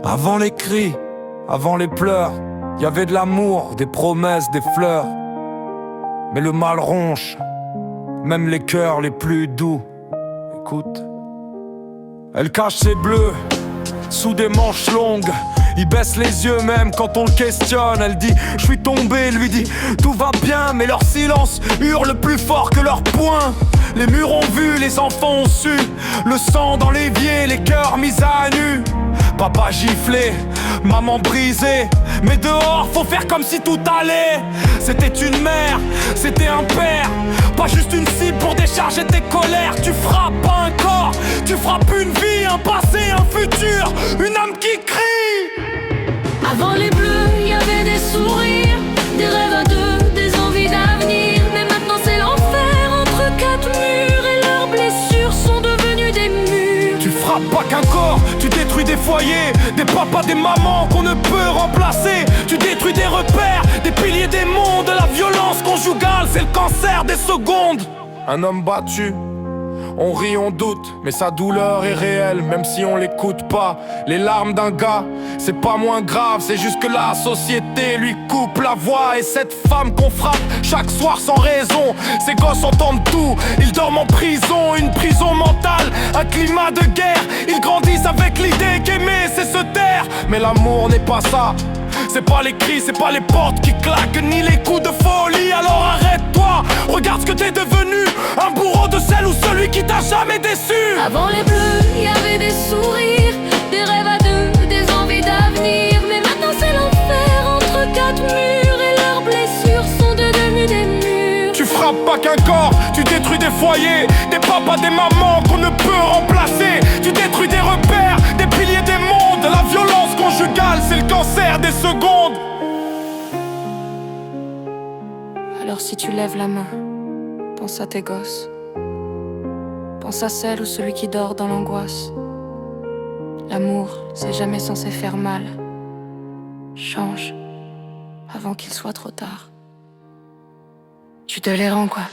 Avant les cris, avant les pleurs, y avait de l'amour, des promesses, des fleurs. Mais le mal ronge, même les cœurs les plus doux. Écoute, elle cache ses bleus sous des manches longues. Il baisse les yeux même quand on le questionne. Elle dit je suis tombé, lui dit tout va bien. Mais leur silence hurle plus fort que leurs poings. Les murs ont vu, les enfants ont su. Le sang dans l'évier, les cœurs mis à nu. Papa giflé, maman brisée. Mais dehors faut faire comme si tout allait. C'était une mère, c'était un père. Pas juste une cible pour décharger tes colères. Tu frappes pas un corps, tu frappes une vie. Un passé, un futur, une âme qui crie. Avant les bleus, il y avait des sourires, des rêves à deux, des envies d'avenir. Mais maintenant c'est l'enfer entre quatre murs. Et leurs blessures sont devenues des murs. Tu frappes pas qu'un corps, tu détruis des foyers, des papas, des mamans qu'on ne peut remplacer. Tu détruis des repères, des piliers des mondes. La violence conjugale, c'est le cancer des secondes. Un homme battu, on rit, on doute, mais sa douleur est réelle, même si on l'écoute pas. Les larmes d'un gars, c'est pas moins grave, c'est juste que la société lui coupe la voix. Et cette femme qu'on frappe chaque soir sans raison, ces gosses entendent tout, ils dorment en prison. Une prison mentale, un climat de guerre. Ils grandissent avec l'idée qu'aimer c'est se taire. Mais l'amour n'est pas ça. C'est pas les cris, c'est pas les portes qui claquent, ni les coups de folie. Alors arrête-toi, regarde ce que t'es devenu. Un bourreau de celle ou celui qui t'a jamais déçu. Avant les bleus, il y avait des sourires, des rêves à deux, des envies d'avenir. Mais maintenant c'est l'enfer entre quatre murs. Et leurs blessures sont devenues des murs. Tu frappes pas qu'un corps, tu détruis des foyers, des papas, des mamans qu'on ne peut remplacer. Tu détruis des repères, des piliers des mondes. La violence conjugale, c'est le cancer des secondes. Alors si tu lèves la main, pense à tes gosses. Pense à celle ou celui qui dort dans l'angoisse. L'amour, c'est jamais censé faire mal. Change avant qu'il soit trop tard. Tu te les rends quoi.